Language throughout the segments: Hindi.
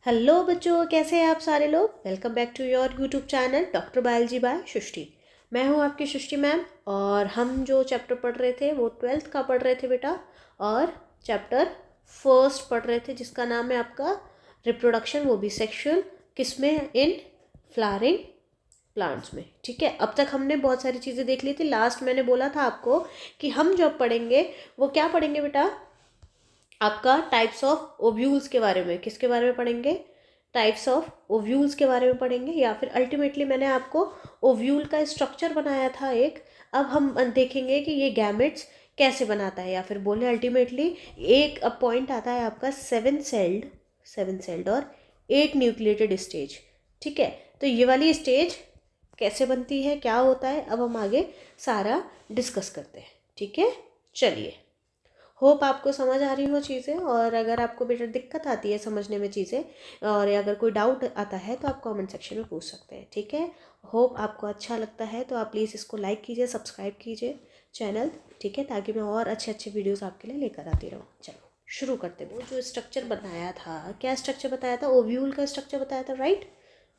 हेलो बच्चों, कैसे हैं आप सारे लोग। Welcome back to your YouTube channel doctor biology by Srishti. मैं हूं आपकी सृष्टि मैम। और हम जो चैप्टर पढ़ रहे थे वो 12th का पढ़ रहे थे बेटा। और चैप्टर फर्स्ट पढ़ रहे थे जिसका नाम है आपका रिप्रोडक्शन, वो भी सेक्सुअल। किसमें? इन फ्लावरिंग प्लांट्स में। ठीक है, अब तक हमने बहुत सारी चीज़ें देख ली थी। लास्ट मैंने बोला था आपको कि हम जब पढ़ेंगे वो क्या पढ़ेंगे बेटा, आपका टाइप्स ऑफ ओव्यूल्स के बारे में। किसके बारे में पढ़ेंगे? टाइप्स ऑफ ओव्यूल्स के बारे में पढ़ेंगे। या फिर अल्टीमेटली मैंने आपको ओव्यूल का स्ट्रक्चर बनाया था एक। अब हम देखेंगे कि ये गैमेट्स कैसे बनाता है। या फिर बोले अल्टीमेटली एक अब पॉइंट आता है आपका सेवन सेल्ड और 8 न्यूक्लिएटेड स्टेज। ठीक है, तो ये वाली स्टेज कैसे बनती है, क्या होता है, अब हम आगे सारा डिस्कस करते हैं। ठीक है, चलिए। होप आपको समझ आ रही हो चीज़ें। और अगर आपको बेटा दिक्कत आती है समझने में चीज़ें और अगर कोई डाउट आता है तो आप कमेंट सेक्शन में पूछ सकते हैं। ठीक है, होप आपको अच्छा लगता है तो आप प्लीज़ इसको लाइक कीजिए, सब्सक्राइब कीजिए चैनल। ठीक है, ताकि मैं और अच्छे अच्छे वीडियोज़ आपके लिए लेकर आती रहूँ। चलो शुरू करते हैं। वो जो स्ट्रक्चर बताया था, क्या स्ट्रक्चर बताया था? ओव्यूल का स्ट्रक्चर बताया था, राइट।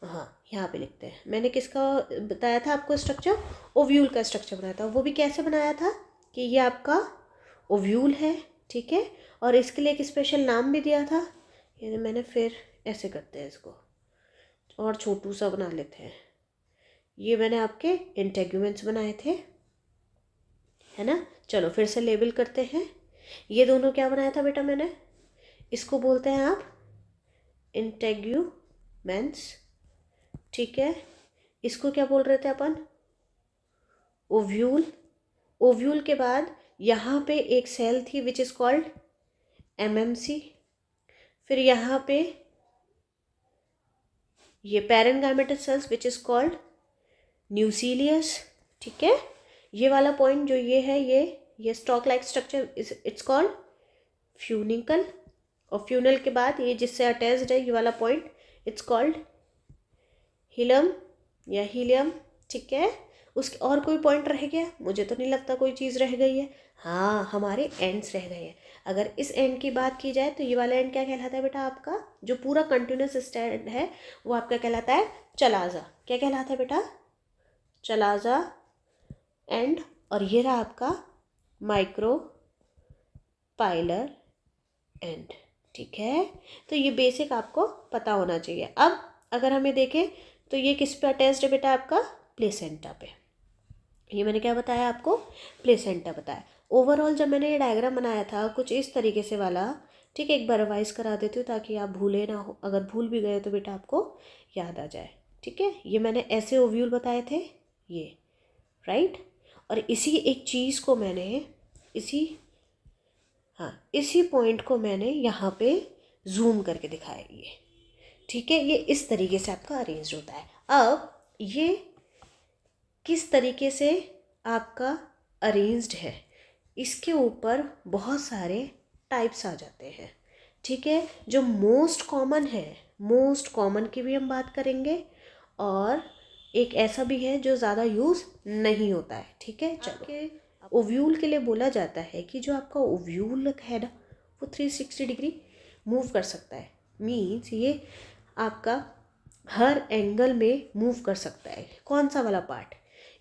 हाँ, यहाँ पे लिखते हैं। मैंने किसका बताया था आपको स्ट्रक्चर? ओव्यूल का स्ट्रक्चर बनाया था। वो भी कैसे बनाया था कि ये आपका ओव्यूल है। ठीक है, और इसके लिए एक स्पेशल नाम भी दिया था। ये मैंने फिर ऐसे करते हैं इसको और छोटू सा बना लेते हैं। ये मैंने आपके इंटेग्यूमेंट्स बनाए थे, है ना। चलो फिर से लेबल करते हैं। ये दोनों क्या बनाया था बेटा मैंने? इसको बोलते हैं आप इंटेग्यूमेंट्स। ठीक है, इसको क्या बोल रहे थे अपन? ओव्यूल। ओव्यूल के बाद यहाँ पे एक सेल थी विच इज़ कॉल्ड एमएमसी। फिर यहाँ पे ये पैरेन्गाइमेटस सेल्स विच इज़ कॉल्ड न्यूसीलियस। ठीक है, ये वाला पॉइंट जो ये है, ये stock like structure it's called funicle. और फ्यूनल के बाद ये जिससे अटैच्ड है ये वाला पॉइंट इट्स कॉल्ड हिलम या हीलियम। ठीक है, उसके और कोई पॉइंट रह गया? मुझे तो नहीं लगता कोई चीज़ रह गई है। हाँ, हमारे एंड्स रह गए हैं। अगर इस एंड की बात की जाए तो ये वाला एंड क्या कहलाता है बेटा? आपका जो पूरा कंटिन्यूस स्टैंड है वो आपका कहलाता है चलाजा। क्या कहलाता है बेटा? Chalaza and. और ये रहा आपका माइक्रो पाइलर एंड। ठीक है, तो ये बेसिक आपको पता होना चाहिए। अब अगर हमें देखें तो ये किस पे अटैच्ड है बेटा? आपका प्लेसेंटा पे। ये मैंने क्या बताया आपको? प्लेसेंटा बताया। ओवरऑल जब मैंने ये डायग्राम बनाया था कुछ इस तरीके से वाला। ठीक है, एक बार रिवाइज करा देती हूँ ताकि आप भूले ना हो। अगर भूल भी गए तो बेटा आपको याद आ जाए। ठीक है, ये मैंने ऐसे ओव्यूल बताए थे, ये राइट। और इसी एक चीज़ को मैंने इसी पॉइंट को मैंने यहाँ पे जूम करके दिखाया ये। ठीक है, ये इस तरीके से आपका अरेंज होता है। अब ये किस तरीके से आपका अरेंज्ड है इसके ऊपर बहुत सारे टाइप्स आ जाते हैं। ठीक है, जो मोस्ट कॉमन है, मोस्ट कॉमन की भी हम बात करेंगे और एक ऐसा भी है जो ज़्यादा यूज़ नहीं होता है। ठीक है, चलो। ओव्यूल के लिए बोला जाता है कि जो आपका ओव्यूल है ना वो 360 डिग्री मूव कर सकता है। मीन्स ये आपका हर एंगल में मूव कर सकता है। कौन सा वाला पार्ट?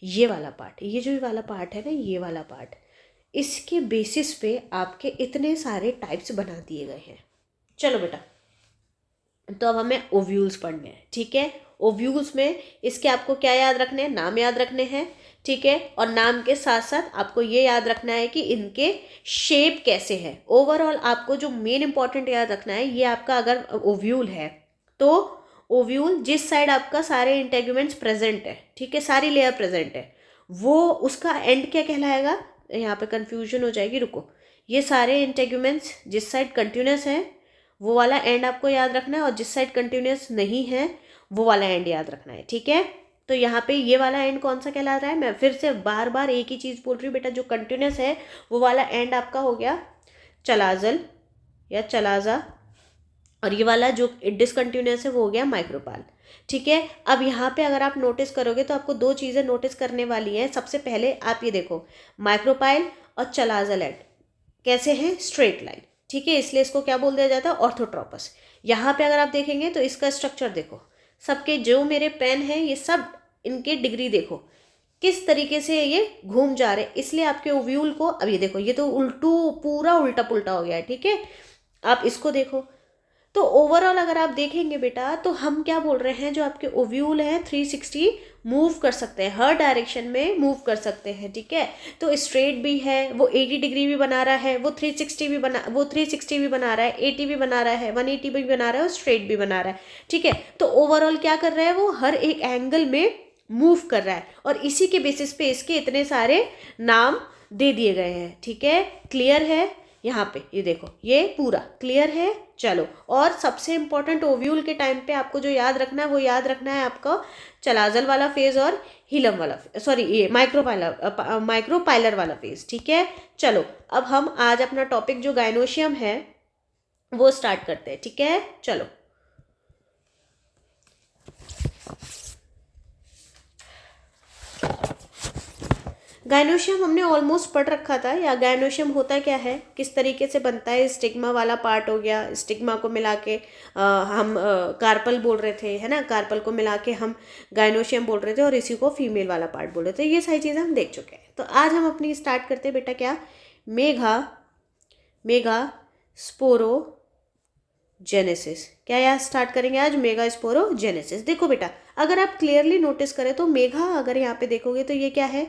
ये वाला पार्ट। ये जो वाला पार्ट है ना, ये वाला पार्ट, इसके बेसिस पे आपके इतने सारे टाइप्स बना दिए गए हैं। चलो बेटा, तो अब हमें ओव्यूल्स पढ़ने हैं। ठीक है, ओव्यूल्स में इसके आपको क्या याद रखने हैं? नाम याद रखने हैं। ठीक है, और नाम के साथ साथ आपको ये याद रखना है कि इनके शेप कैसे है। ओवरऑल आपको जो मेन इंपॉर्टेंट याद रखना है, ये आपका अगर ओव्यूल है तो ओव्यूल जिस साइड आपका सारे इंटेग्यूमेंट्स प्रेजेंट है, ठीक है, सारी लेयर प्रेजेंट है, वो उसका एंड क्या कहलाएगा? यहाँ पे कंफ्यूजन हो जाएगी, रुको। ये सारे इंटेग्यूमेंट्स जिस साइड कंटिन्यूस है वो वाला एंड आपको याद रखना है, और जिस साइड कंटिन्यूस नहीं है वो वाला एंड याद रखना है। ठीक है, तो यहाँ पे ये वाला एंड कौन सा कहला रहा है? मैं फिर से बार बार एक ही चीज़ बोल रही हूँ बेटा, जो कंटिन्यूस है वो वाला एंड आपका हो गया चलाजल या चलाजा, और ये वाला जो डिसकंटिन्यूस है वो हो गया माइक्रोपाल। ठीक है, अब यहाँ पे अगर आप नोटिस करोगे तो आपको दो चीज़ें नोटिस करने वाली हैं। सबसे पहले आप ये देखो, माइक्रोपाइल और चलाजल एंड कैसे हैं? Straight line. ठीक है, इसलिए इसको क्या बोल दिया जाता है? ऑर्थोट्रोपस। यहाँ पे अगर आप देखेंगे तो इसका स्ट्रक्चर देखो, सबके जो मेरे पेन हैं ये सब इनके डिग्री देखो किस तरीके से ये घूम जा रहे, इसलिए आपके ओव्यूल को, अब ये देखो ये तो पूरा उल्टा पुल्टा हो गया है, ठीक है। आप इसको देखो, तो ओवरऑल अगर आप देखेंगे बेटा तो हम क्या बोल रहे हैं, जो आपके ओव्यूल हैं 360 मूव कर सकते हैं, हर डायरेक्शन में मूव कर सकते हैं, ठीक है। तो स्ट्रेट भी है, वो 80 डिग्री भी बना रहा है, वो 360 भी बना रहा है, 80 भी बना रहा है, 180 भी बना रहा है और स्ट्रेट भी बना रहा है, ठीक है। तो ओवरऑल क्या कर रहा है, वो हर एक एंगल में मूव कर रहा है, और इसी के बेसिस पे इसके इतने सारे नाम दे दिए गए हैं, ठीक है। क्लियर है, यहाँ पे ये देखो ये पूरा क्लियर है। चलो, और सबसे इम्पोर्टेंट ओव्यूल के टाइम पे आपको जो याद रखना है वो याद रखना है आपका चलाजल वाला फेज और हिलम वाला, सॉरी ये माइक्रोपाइलर वाला फेज, ठीक है। चलो, अब हम आज अपना टॉपिक जो गायनोशियम है वो स्टार्ट करते हैं, ठीक है। चलो, गायनोशियम हमने ऑलमोस्ट पढ़ रखा था, या गायनोशियम होता क्या है, किस तरीके से बनता है, स्टिग्मा वाला पार्ट हो गया, स्टिग्मा को मिला के हम कार्पल बोल रहे थे, है ना, कार्पल को मिला के हम गायनोशियम बोल रहे थे, और इसी को फीमेल वाला पार्ट बोल रहे थे। ये सारी चीज़ें हम देख चुके हैं। तो आज हम अपनी स्टार्ट करते हैं बेटा, क्या, मेगा स्पोरोजेनेसिस। क्या यार स्टार्ट करेंगे आज, मेगा स्पोरोजेनेसिस। देखो बेटा, अगर आप क्लियरली नोटिस करें तो मेगा, अगर यहाँ पे देखोगे तो ये क्या है,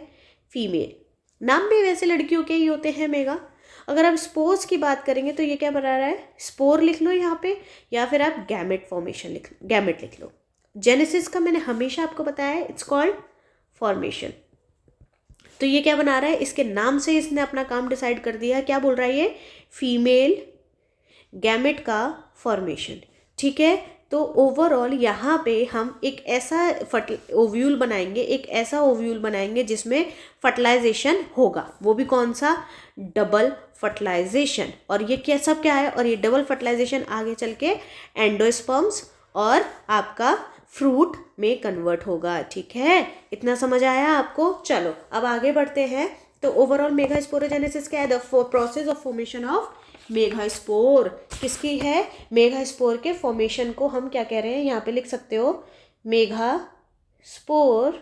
फीमेल। नाम भी वैसे लड़कियों के ही होते हैं मेगा। अगर आप स्पोर्स की बात करेंगे तो ये क्या बना रहा है, स्पोर लिख लो यहाँ पे, या फिर आप गैमेट फॉर्मेशन गैमेट लिख लो। जेनेसिस का मैंने हमेशा आपको बताया है, इट्स कॉल्ड फॉर्मेशन। तो ये क्या बना रहा है, इसके नाम से इसने अपना काम डिसाइड कर दिया, क्या बोल रहा है ये, फीमेल गैमेट का फॉर्मेशन, ठीक है। तो ओवरऑल यहाँ पे हम एक ऐसा ओव्यूल बनाएंगे जिसमें फर्टिलाइजेशन होगा, वो भी कौन सा, डबल फर्टिलाइजेशन। और ये क्या सब क्या है, और ये डबल फर्टिलाइजेशन आगे चल के एंडोस्पर्म्स और आपका फ्रूट में कन्वर्ट होगा, ठीक है। इतना समझ आया आपको। चलो, अब आगे बढ़ते हैं। तो ओवरऑल मेगा स्पोरोजेनेसिस क्या है, the process of formation of megaspore. किसकी है, मेगास्पोर के फॉर्मेशन को हम क्या कह रहे हैं, यहाँ पे लिख सकते हो, मेगास्पोर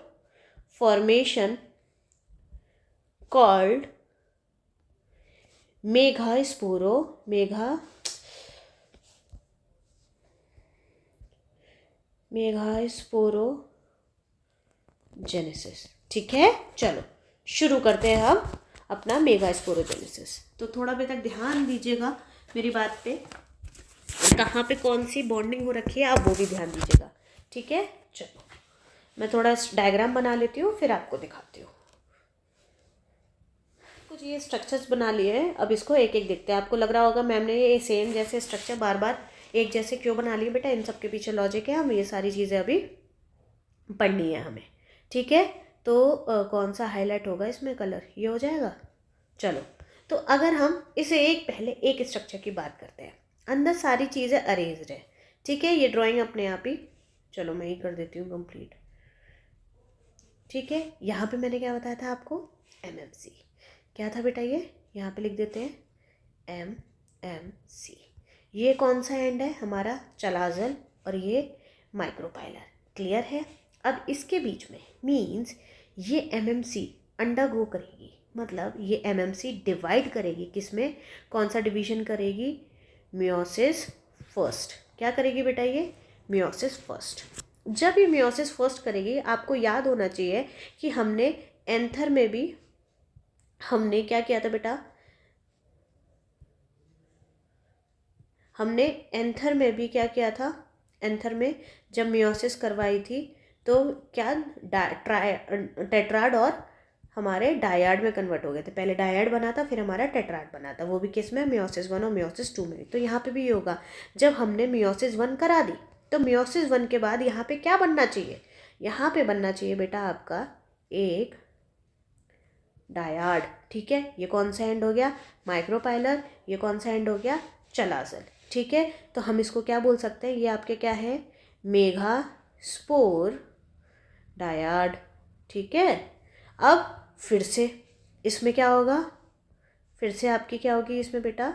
फॉर्मेशन कॉल्ड मेगास्पोरोजेनेसिस, ठीक है। चलो शुरू करते हैं हम अपना मेगास्पोरोजेनेसिस। तो थोड़ा बेटा ध्यान दीजिएगा मेरी बात पे, कहाँ पे कौन सी बॉन्डिंग हो रखी है आप वो भी ध्यान दीजिएगा, ठीक है। चलो, मैं थोड़ा डायग्राम बना लेती हूँ, फिर आपको दिखाती हूँ। कुछ ये स्ट्रक्चर्स बना लिए हैं, अब इसको एक एक देखते हैं। आपको लग रहा होगा मैम ने ये सेम जैसे स्ट्रक्चर बार बार एक जैसे क्यों बना लिए, बेटा इन सब के पीछे लॉजिक है, हम ये सारी चीज़ें अभी पढ़नी है हमें, ठीक है। तो कौन सा हाईलाइट होगा इसमें, कलर ये हो जाएगा। चलो, तो अगर हम इसे पहले एक स्ट्रक्चर की बात करते हैं, अंदर सारी चीज़ें अरेंज्ड है, ठीक है। ये ड्राइंग अपने आप ही, चलो मैं ही कर देती हूँ कंप्लीट, ठीक है। यहाँ पे मैंने क्या बताया था आपको, MMC क्या था बेटा, ये यहाँ पे लिख देते हैं MMC। ये कौन सा एंड है हमारा, चलाजल, और ये माइक्रोपाइलर, क्लियर है। अब इसके बीच में मीन्स ये MMC अंडरगो करेगी, मतलब ये MMC डिवाइड करेगी, किसमें, कौन सा डिवीजन करेगी, मियोसिस फर्स्ट। क्या करेगी बेटा, ये मियोसिस फर्स्ट। जब ये मियोसिस फर्स्ट करेगी, आपको याद होना चाहिए कि हमने एंथर में भी हमने क्या किया था बेटा, हमने एंथर में भी क्या किया था, एंथर में जब मियोसिस करवाई थी तो क्या टेट्राड और हमारे डायाड में कन्वर्ट हो गए थे। पहले डायाड बना था, फिर हमारा टेट्राड बना था, वो भी किस में, मियोसिस 1 और मियोसिस 2 में। तो यहाँ पे भी ये होगा, जब हमने मियोसिस 1 करा दी तो मियोसिस 1 के बाद यहाँ पे क्या बनना चाहिए, यहाँ पे बनना चाहिए बेटा आपका एक डायाड, ठीक है। ये कौन सा एंड हो गया, माइक्रोपाइलर। ये कौन सा एंड हो गया, चलाजल, ठीक है। तो हम इसको क्या बोल सकते हैं, ये आपके क्या है, मेगा स्पोर डायाड, ठीक है। अब फिर से इसमें क्या होगा, फिर से आपकी क्या होगी इसमें बेटा,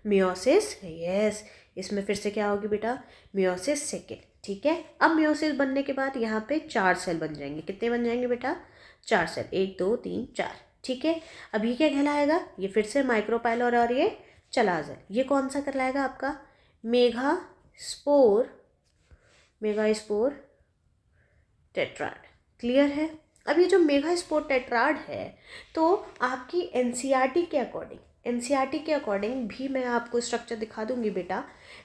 मियोसिस, यस, इसमें फिर से क्या होगी बेटा, मियोसिस सेकेंड, ठीक है। अब मियोसिस बनने के बाद यहाँ पे 4 सेल बन जाएंगे, कितने बन जाएंगे बेटा, 4 सेल, 1 2 3 4, ठीक है। अब ये क्या कहलाएगा, ये फिर से माइक्रोपाइलर और ये चलाजल, ये कौन सा कहलाएगा आपका, मेगास्पोर, मेगास्पोर टेट्राड, क्लियर है। अब ये जो मेगास्पोर टेट्राड है, तो आपकी एनसीईआरटी के अकॉर्डिंग, एनसीईआरटी के अकॉर्डिंग भी मैं आपको स्ट्रक्चर दिखा दूंगी बेटा।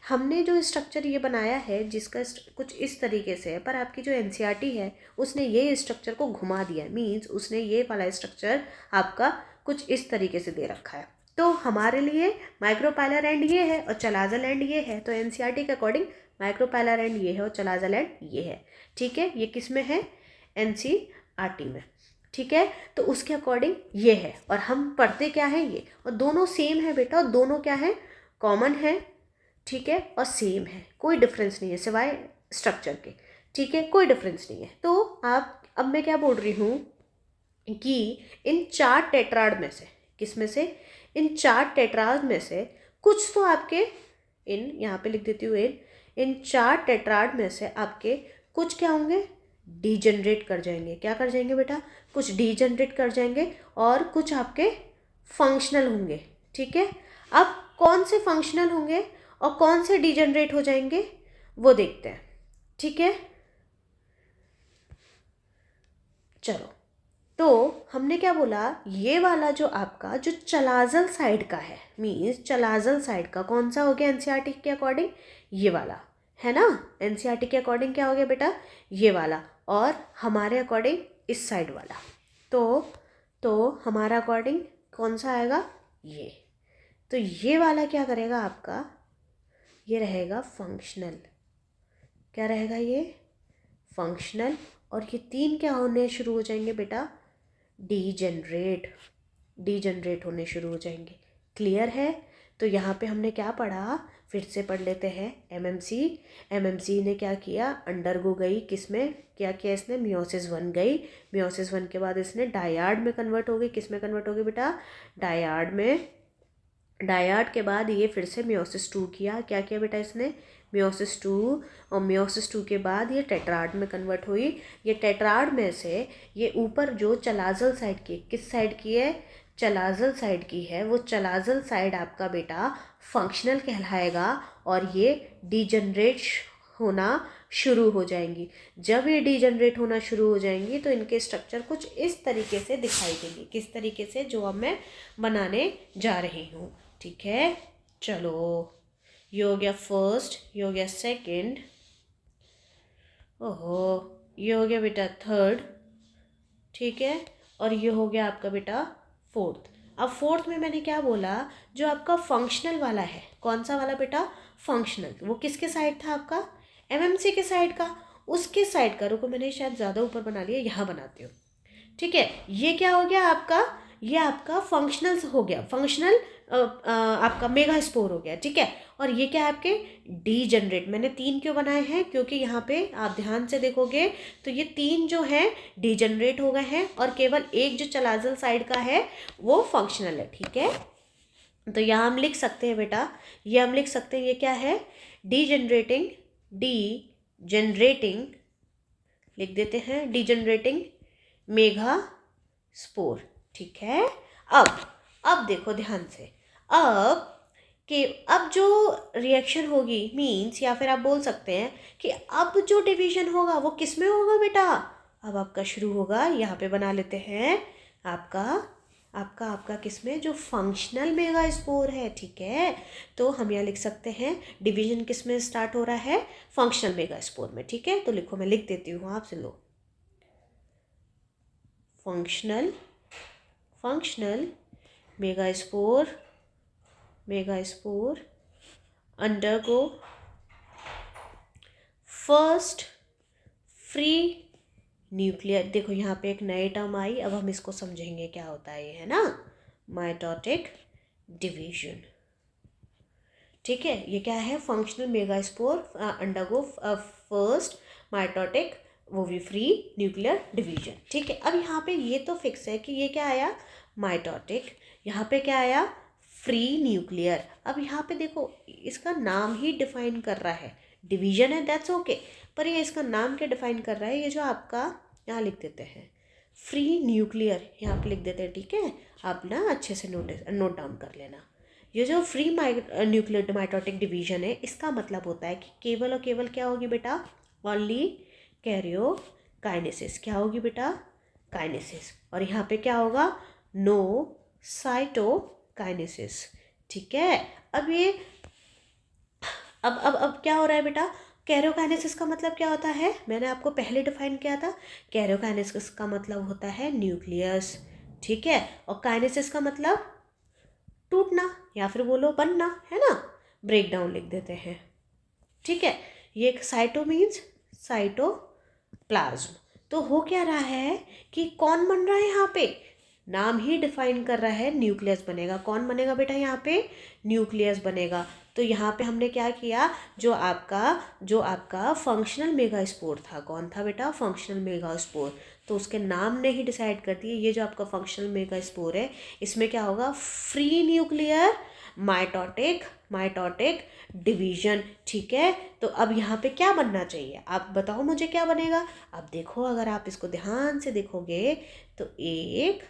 हमने जो स्ट्रक्चर ये बनाया है जिसका कुछ इस तरीके से है, पर आपकी जो एनसीईआरटी है उसने ये स्ट्रक्चर को घुमा दिया है, मीन्स उसने ये वाला स्ट्रक्चर आपका कुछ इस तरीके से दे रखा है। तो हमारे लिए माइक्रोपाइलर एंड ये है और चलाजल एंड ये है, तो एनसीईआरटी के अकॉर्डिंग माइक्रोपाइलर एंड ये है और चलाजल एंड ये है, ठीक है। ये किस में है, एनसीईआरटी में, ठीक है। तो उसके अकॉर्डिंग ये है और हम पढ़ते क्या है ये, और दोनों सेम है बेटा, और दोनों क्या है, कॉमन है, ठीक है, और सेम है, कोई डिफरेंस नहीं है सिवाय स्ट्रक्चर के, ठीक है, कोई डिफरेंस नहीं है। तो आप, अब मैं क्या बोल रही हूँ कि इन 4 टेट्राड में से, किस में से, इन 4 टेट्राड में से कुछ तो आपके, इन यहाँ पे लिख देती हूँ, इन 4 टेट्राड में से आपके कुछ क्या होंगे, डीजनरेट कर जाएंगे, क्या कर जाएंगे बेटा, कुछ डीजनरेट कर जाएंगे और कुछ आपके फंक्शनल होंगे, ठीक है। अब कौन से फंक्शनल होंगे और कौन से डीजनरेट हो जाएंगे वो देखते हैं, ठीक है। चलो, तो हमने क्या बोला, ये वाला जो आपका जो चलाजल साइड का है, मीन्स चलाजल साइड का कौन सा हो गया एनसीईआरटी के अकॉर्डिंग, ये वाला है ना, एनसीईआरटी के अकॉर्डिंग क्या हो गया बेटा, ये वाला, और हमारे अकॉर्डिंग इस साइड वाला, तो हमारा अकॉर्डिंग कौन सा आएगा, ये। तो ये वाला क्या करेगा आपका, ये रहेगा फंक्शनल, क्या रहेगा ये, फंक्शनल, और ये 3 क्या होने शुरू हो जाएंगे बेटा, डीजनरेट होने शुरू हो जाएंगे, क्लियर है। तो यहाँ पे हमने क्या पढ़ा, फिर से पढ़ लेते हैं, एमएमसी ने क्या किया, अंडरगो गई, किस में क्या किया इसने, मियोसिस 1 गई, मियोसिस 1 के बाद इसने डायाड में कन्वर्ट हो गई, किस में कन्वर्ट हो गई बेटा, डायाड में, डायाड के बाद ये फिर से मियोसिस 2 किया, क्या किया बेटा इसने, मियोसिस 2, और मियोसिस 2 के बाद ये टेट्राड में कन्वर्ट हुई। ये टेट्राड में से ये ऊपर जो चलाजल साइड की, किस साइड की है, चलाजल साइड की है, वो चलाजल साइड आपका बेटा फंक्शनल कहलाएगा और ये डीजनरेट होना शुरू हो जाएंगी। जब ये डीजनरेट होना शुरू हो जाएंगी तो इनके स्ट्रक्चर कुछ इस तरीके से दिखाई देंगे, किस तरीके से, जो अब मैं बनाने जा रही हूँ, ठीक है। चलो, ये हो गया फर्स्ट, ये हो गया सेकंड, ओहो, ये हो गया बेटा थर्ड, ठीक है, और ये हो गया आपका बेटा फोर्थ। अब फोर्थ में मैंने क्या बोला, जो आपका फंक्शनल वाला है, कौन सा वाला बेटा, फंक्शनल, वो किसके साइड था आपका, एमएमसी के साइड का, उसके साइड का, रुको मैंने शायद ज़्यादा ऊपर बना लिया, यहाँ बनाती हूँ, ठीक है। ये क्या हो गया आपका, ये आपका फंक्शनल हो गया, फंक्शनल आपका मेगास्पोर हो गया, ठीक है। और ये क्या है आपके डीजनरेट, मैंने 3 क्यों बनाए हैं, क्योंकि यहाँ पे आप ध्यान से देखोगे तो ये 3 जो है डीजनरेट हो गए हैं और केवल एक जो चलाजल साइड का है वो फंक्शनल है, ठीक है। तो यहाँ हम लिख सकते हैं बेटा, ये हम लिख सकते हैं, ये क्या है, डीजनरेटिंग लिख देते हैं, डीजनरेटिंग मेगास्पोर, ठीक है। अब देखो ध्यान से, अब जो रिएक्शन होगी, मीन्स, या फिर आप बोल सकते हैं कि अब जो डिवीजन होगा वो किस में होगा बेटा, अब आपका शुरू होगा, यहाँ पे बना लेते हैं, आपका किस में, जो फंक्शनल मेगास्पोर है, ठीक है। तो हम यहाँ लिख सकते हैं डिवीजन किस में स्टार्ट हो रहा है, फंक्शनल मेगास्पोर में, ठीक है। तो लिखो, मैं लिख देती हूँ, आपसे लो, functional megaspore undergo first free nuclear, देखो यहाँ पे एक नई टर्म आई, अब हम इसको समझेंगे क्या होता है, ये है ना, माइटोटिक डिवीजन, ठीक है। ये क्या है, functional megaspore undergo first mitotic, वो भी फ्री न्यूक्लियर डिवीजन, ठीक है। अब यहाँ पे ये तो फिक्स है कि ये क्या आया, माइटोटिक, यहाँ पे क्या आया, फ्री न्यूक्लियर। अब यहाँ पे देखो इसका नाम ही डिफाइन कर रहा है, डिवीजन है दैट्स ओके, पर ये इसका नाम क्या डिफाइन कर रहा है, ये जो आपका यहाँ लिख देते हैं फ्री न्यूक्लियर, यहाँ पे लिख देते हैं, ठीक है। आप ना अच्छे से नोट डाउन कर लेना। ये जो फ्री न्यूक्लियर माइटोटिक डिवीजन है, इसका मतलब होता है कि केवल और केवल क्या होगी बेटा, ओनली कैरियोकाइनेसिस। क्या होगी बेटा, काइनेसिस। और यहाँ पे क्या होगा, नो साइटोकाइनेसिस, ठीक है। अब ये अब क्या हो रहा है बेटा, कैरियोकाइनेसिस का मतलब क्या होता है, मैंने आपको पहले डिफाइन किया था। कैरियोकाइनेसिस का मतलब होता है न्यूक्लियस, ठीक है। और काइनेसिस का मतलब टूटना या फिर बोलो बनना, है ना, ब्रेक डाउन लिख देते हैं, ठीक है। ये साइटो मीन्स साइटोप्लाज्म। तो हो क्या रहा है कि कौन बन रहा है यहाँ पे, नाम ही डिफाइन कर रहा है, न्यूक्लियस बनेगा। कौन बनेगा बेटा यहाँ पे, न्यूक्लियस बनेगा। तो यहाँ पे हमने क्या किया, जो आपका फंक्शनल मेगास्पोर था, कौन था बेटा, फंक्शनल मेगास्पोर, तो उसके नाम ने ही डिसाइड कर दिया, ये जो आपका फंक्शनल मेगास्पोर है, इसमें क्या होगा, फ्री न्यूक्लियर माइटोटिक डिवीजन, ठीक है। तो अब यहाँ पे क्या बनना चाहिए, आप बताओ मुझे क्या बनेगा। अब देखो, अगर आप इसको ध्यान से देखोगे तो 1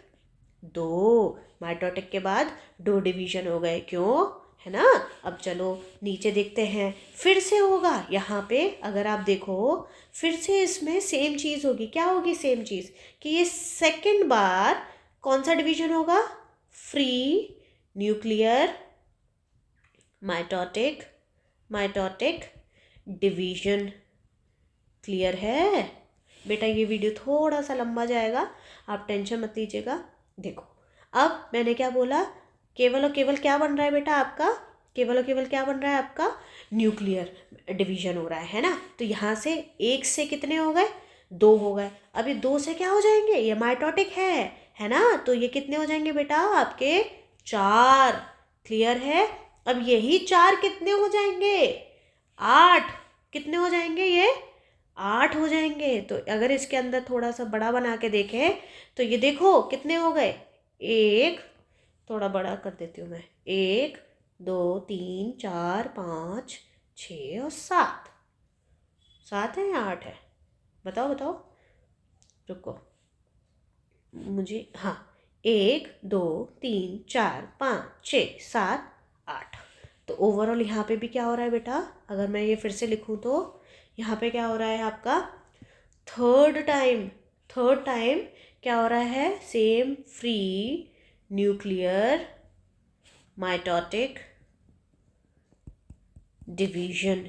2 माइटोटिक के बाद 2 डिवीजन हो गए, क्यों, है ना। अब चलो नीचे देखते हैं, फिर से होगा यहाँ पे, अगर आप देखो फिर से इसमें सेम चीज़ होगी। क्या होगी सेम चीज़, कि ये सेकंड बार कौन सा डिवीजन होगा, free nuclear mitotic division. Clear है बेटा, ये वीडियो थोड़ा सा लंबा जाएगा, आप टेंशन मत लीजिएगा। देखो अब मैंने क्या बोला, केवल और केवल क्या बन रहा है बेटा आपका, केवल और केवल क्या बन रहा है आपका, न्यूक्लियर डिवीजन हो रहा है ना। तो यहाँ से 1 से कितने हो गए, 2 हो गए। अब ये 2 से क्या हो जाएंगे, ये माइटोटिक है ना, तो ये कितने हो जाएंगे बेटा आपके 4। क्लियर है। अब यही 4 कितने हो जाएंगे, 8। कितने हो जाएंगे, ये 8 हो जाएंगे। तो अगर इसके अंदर थोड़ा सा बड़ा बना के देखें तो ये देखो कितने हो गए, 1, थोड़ा बड़ा कर देती हूँ मैं, 1 2 3 4 5 6 और 7। 7 है या 8 है, बताओ, रुको मुझे, हाँ, 1 2 3 4 5 6 7 8। तो ओवरऑल यहाँ पे भी क्या हो रहा है बेटा, अगर मैं ये फिर से लिखूँ तो यहाँ पे क्या हो रहा है आपका, थर्ड टाइम क्या हो रहा है, same free nuclear mitotic division,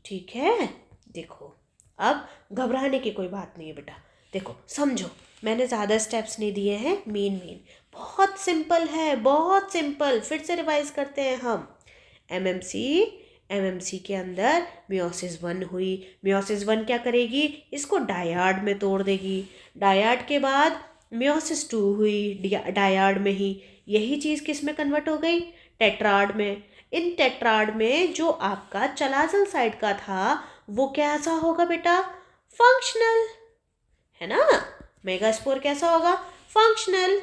ठीक है। देखो अब घबराने की कोई बात नहीं है बेटा, देखो समझो, मैंने ज़्यादा स्टेप्स नहीं दिए हैं, मेन बहुत सिंपल है, बहुत सिंपल। फिर से रिवाइज करते हैं हम। एमएमसी के अंदर मियोसिस 1 हुई, मियोसिस 1 क्या करेगी, इसको डायाड में तोड़ देगी। डायाड के बाद मियोसिस 2 हुई, डायाड में ही, यही चीज़ किस में कन्वर्ट हो गई, टेट्राड में। इन टेट्राड में जो आपका चलाजल साइड का था वो कैसा होगा बेटा, फंक्शनल, है ना। मेगास्पोर कैसा होगा, फंक्शनल।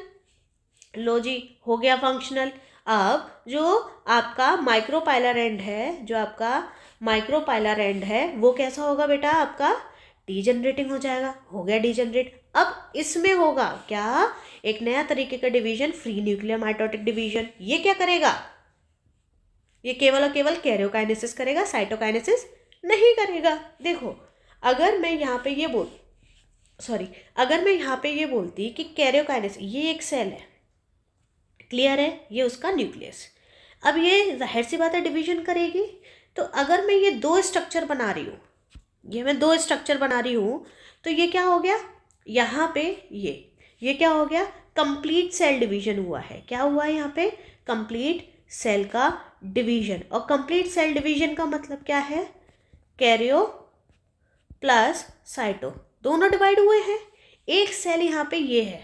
लो जी, हो गया फंक्शनल। अब जो आपका माइक्रोपाइलर एंड है, वो कैसा होगा बेटा आपका, डीजनरेटिंग हो जाएगा, हो गया डीजनरेट। अब इसमें होगा क्या, एक नया तरीके का division, free nuclear mitotic division. ये क्या करेगा, ये केवल और केवल कैरियोकाइनेसिस करेगा, साइटोकाइनेसिस नहीं करेगा। देखो अगर मैं यहाँ पे ये बोलती कि कैरियोकाइनेसिस, ये एक सेल है, क्लियर है, ये उसका न्यूक्लियस। अब ये जाहिर सी बात है डिवीजन करेगी। तो अगर मैं ये 2 स्ट्रक्चर बना रही हूँ, तो ये क्या हो गया, यहाँ पे ये क्या हो गया, कंप्लीट सेल डिवीजन हुआ है। क्या हुआ है यहाँ पे, कंप्लीट सेल का डिवीजन। और कंप्लीट सेल डिवीजन का मतलब क्या है, कैरियो प्लस साइटो दोनों डिवाइड हुए हैं। एक सेल यहाँ पे ये है,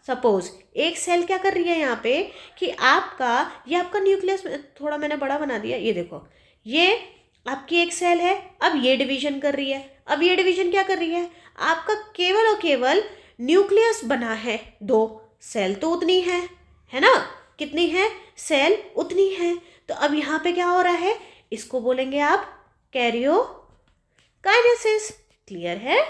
सपोज एक सेल क्या कर रही है यहाँ पे, कि ये आपका न्यूक्लियस, थोड़ा मैंने बड़ा बना दिया, ये देखो, ये आपकी एक सेल है। अब ये डिवीजन कर रही है, अब ये डिवीजन क्या कर रही है, आपका केवल और केवल न्यूक्लियस बना है 2, सेल तो उतनी है ना। कितनी है सेल उतनी है। तो अब यहाँ पे क्या हो रहा है, इसको बोलेंगे आप कैरियोकाइनेसिस। क्लियर है?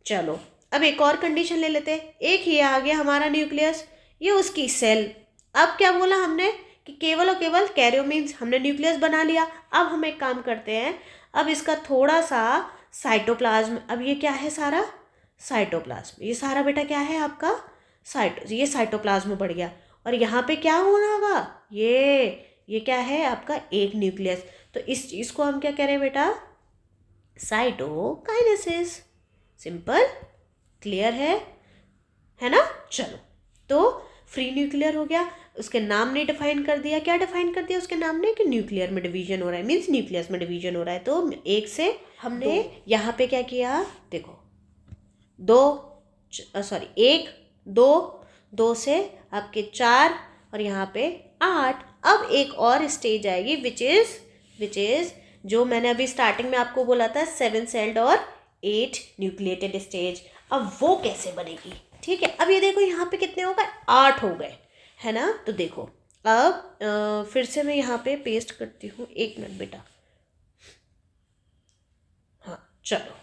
चलो अब एक और कंडीशन ले लेते हैं। एक ये आ गया हमारा न्यूक्लियस, ये उसकी सेल। अब क्या बोला हमने कि केवल और केवल कैरियो मीन्स हमने न्यूक्लियस बना लिया। अब हम एक काम करते हैं, अब इसका थोड़ा सा साइटोप्लाज्म, अब ये क्या है सारा साइटोप्लाज्म, ये सारा बेटा क्या है आपका ये साइटोप्लाज्म बढ़ गया। और यहाँ पे क्या होना होगा, ये क्या है आपका एक न्यूक्लियस। तो इस चीज़ को हम क्या कह रहे हैं बेटा, साइटोकाइनेसिस। सिंपल, क्लियर है ना। चलो तो फ्री न्यूक्लियर हो गया, उसके नाम ने डिफाइन कर दिया। क्या डिफाइन कर दिया उसके नाम ने कि न्यूक्लियर में डिवीजन हो रहा है, मीन्स न्यूक्लियस में डिवीजन हो रहा है। तो एक से हमने यहाँ पे क्या किया, देखो एक दो से आपके 4 और यहाँ पे 8। अब एक और स्टेज आएगी विच इज जो मैंने अभी स्टार्टिंग में आपको बोला था 7 सेल्ड और 8 न्यूक्लिएटेड स्टेज। अब वो कैसे बनेगी, ठीक है। अब ये देखो यहाँ पे कितने हो गए, 8 हो गए, है ना। तो देखो अब फिर से मैं यहाँ पे पेस्ट करती हूँ, 1 मिनट बेटा। हाँ चलो,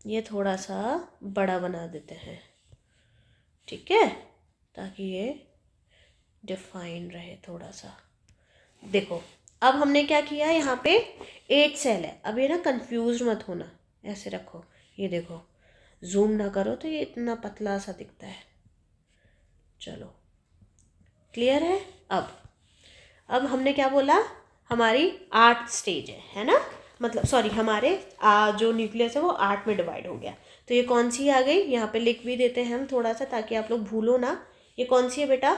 ये थोड़ा सा बड़ा बना देते हैं, ठीक है, ताकि ये डिफाइन रहे थोड़ा सा। देखो अब हमने क्या किया, यहाँ पे 8 सेल है। अब ये ना कंफ्यूज मत होना, ऐसे रखो, ये देखो जूम ना करो तो ये इतना पतला सा दिखता है। चलो क्लियर है। अब हमने क्या बोला, हमारी 8 स्टेज है ना, मतलब सॉरी हमारे जो न्यूक्लियस है वो 8 में डिवाइड हो गया। तो ये कौन सी आ गई, यहाँ पे लिख भी देते हैं हम थोड़ा सा ताकि आप लोग भूलो ना। ये कौन सी है बेटा,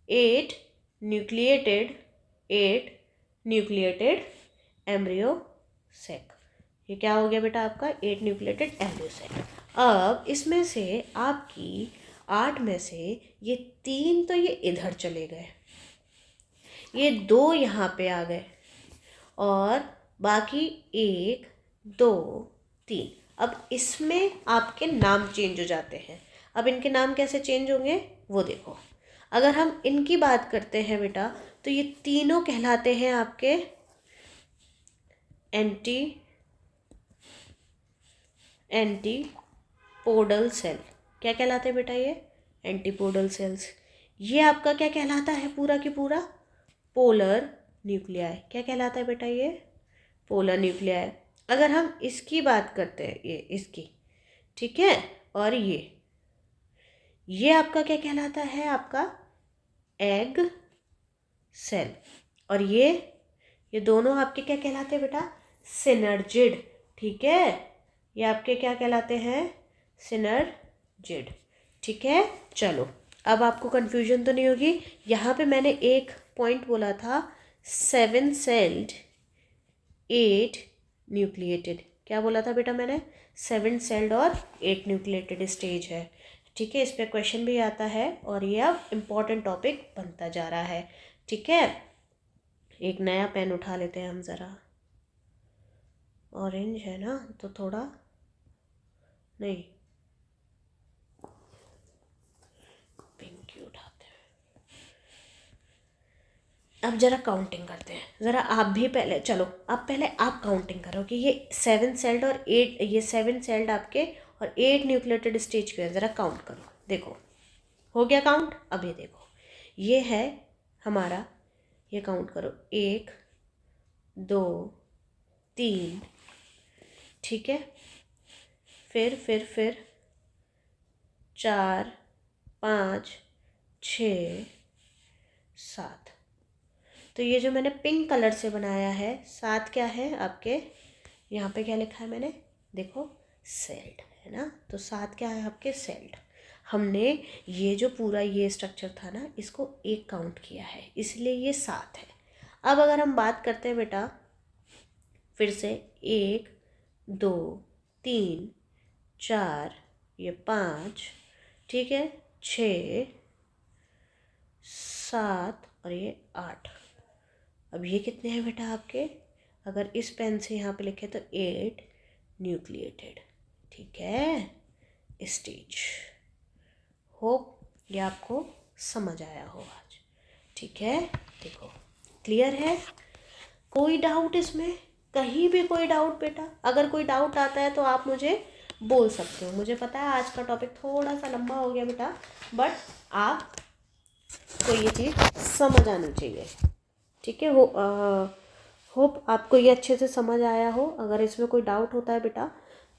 8 न्यूक्लिएटेड एम्ब्रियो सेक। ये क्या हो गया बेटा आपका 8 न्यूक्लिएटेड एम्ब्रियो सेक। अब इसमें से आपकी 8 में से ये 3 तो ये इधर चले गए, ये 2 यहाँ पे आ गए, और बाकी 1 2 3। अब इसमें आपके नाम चेंज हो जाते हैं। अब इनके नाम कैसे चेंज होंगे वो देखो। अगर हम इनकी बात करते हैं बेटा, तो ये तीनों कहलाते हैं आपके एंटीपोडल सेल। क्या कहलाते हैं बेटा, ये एंटीपोडल सेल्स। ये आपका क्या कहलाता है, पूरा की पूरा पोलर न्यूक्लियाई। क्या कहलाता है बेटा, ये पोलर न्यूक्लियाई। अगर हम इसकी बात करते हैं, ये इसकी, ठीक है, और ये आपका क्या कहलाता है, आपका एग सेल। और ये दोनों आपके क्या कहलाते हैं बेटा, सिनर्जिड, ठीक है। ये आपके क्या कहलाते हैं, सिनर्जिड, ठीक है। चलो अब आपको कंफ्यूजन तो नहीं होगी। यहाँ पे मैंने एक पॉइंट बोला था 7 सेल्ड 8 न्यूक्लिएटेड। क्या बोला था बेटा मैंने, 7 सेल्ड और 8 न्यूक्लिएटेड स्टेज है, ठीक है। इस पर क्वेश्चन भी आता है और ये अब इम्पॉर्टेंट टॉपिक बनता जा रहा है, ठीक है। एक नया पेन उठा लेते हैं हम ज़रा, ऑरेंज है ना तो थोड़ा नहीं, पिंक ही उठाते हैं। अब ज़रा काउंटिंग करते हैं, ज़रा आप भी पहले, चलो अब पहले आप काउंटिंग करो कि ये 7 सेल्ड और 8, ये 7 सेल्ड आपके और 8 न्यूक्लिएटेड स्टेज के हैं। ज़रा काउंट करो, देखो हो गया काउंट। अब ये देखो, ये है हमारा, ये काउंट करो 1 2 3, ठीक है, फिर 4 5 6 7। तो ये जो मैंने पिंक कलर से बनाया है, 7 क्या है आपके, यहाँ पे क्या लिखा है मैंने, देखो सेल्ड, है ना। तो 7 क्या है आपके, सेल्ड। हमने ये जो पूरा ये स्ट्रक्चर था ना, इसको 1 काउंट किया है, इसलिए ये 7 है। अब अगर हम बात करते हैं बेटा फिर से, 1 2 3 4, ये 5, ठीक है, 6 7 और ये 8। अब ये कितने हैं बेटा आपके, अगर इस पेन से यहाँ पे लिखे तो 8 न्यूक्लिएटेड, ठीक है, स्टेज। होप ये आपको समझ आया हो आज। ठीक है, देखो क्लियर है? कोई डाउट इसमें? कहीं भी कोई डाउट बेटा? अगर कोई डाउट आता है तो आप मुझे बोल सकते हो। मुझे पता है आज का टॉपिक थोड़ा सा लंबा हो गया बेटा, बट आपको ये चीज़ समझ आनी चाहिए। ठीक है, होप आपको ये अच्छे से समझ आया हो। अगर इसमें कोई डाउट होता है बेटा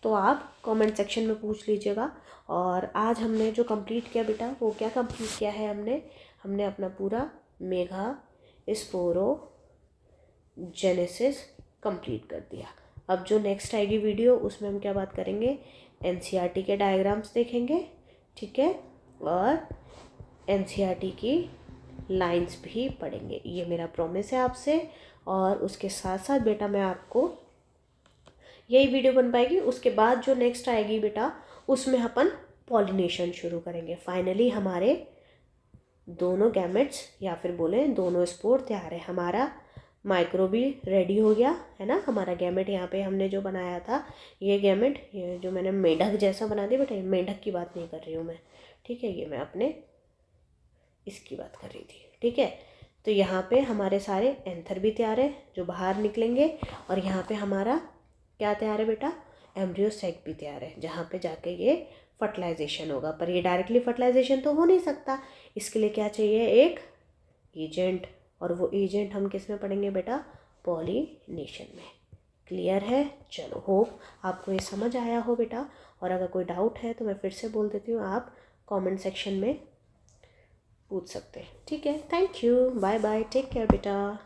तो आप कमेंट सेक्शन में पूछ लीजिएगा। और आज हमने जो कंप्लीट किया बेटा, वो क्या कंप्लीट किया है हमने अपना पूरा मेगा स्पोरोजेनेसिस कंप्लीट कर दिया। अब जो नेक्स्ट आएगी वीडियो उसमें हम क्या बात करेंगे, एनसीईआरटी के डायग्राम्स देखेंगे। ठीक है, और एनसीईआरटी की लाइंस भी पढ़ेंगे, ये मेरा प्रॉमिस है आपसे। और उसके साथ साथ बेटा मैं आपको यही वीडियो बन पाएगी, उसके बाद जो नेक्स्ट आएगी बेटा उसमें अपन पॉलिनेशन शुरू करेंगे। फाइनली हमारे दोनों गैमेट्स या फिर बोले दोनों स्पोर तैयार है। हमारा माइक्रो भी रेडी हो गया है ना। हमारा गैमेट यहाँ पे हमने जो बनाया था, ये गैमेट, ये जो मैंने मेढक जैसा बना दिया बेटा, मेढक की बात नहीं कर रही हूँ मैं। ठीक है, ये मैं अपने इसकी बात कर रही थी। ठीक है, तो यहाँ पे हमारे सारे एंथर भी तैयार है जो बाहर निकलेंगे। और यहाँ पे हमारा क्या तैयार है बेटा, एम्ब्रियो सैक भी तैयार है, जहाँ पे जाके ये फर्टिलाइजेशन होगा। पर ये डायरेक्टली फर्टिलाइजेशन तो हो नहीं सकता, इसके लिए क्या चाहिए, एक एजेंट। और वो एजेंट हम किस में पढ़ेंगे बेटा, पॉलिनेशन में। क्लियर है? चलो, होप आपको ये समझ आया हो बेटा। और अगर कोई डाउट है तो मैं फिर से बोल देती हूँ, आप कमेंट सेक्शन में पूछ सकते हैं। ठीक है, thank you, bye bye, take care बेटा।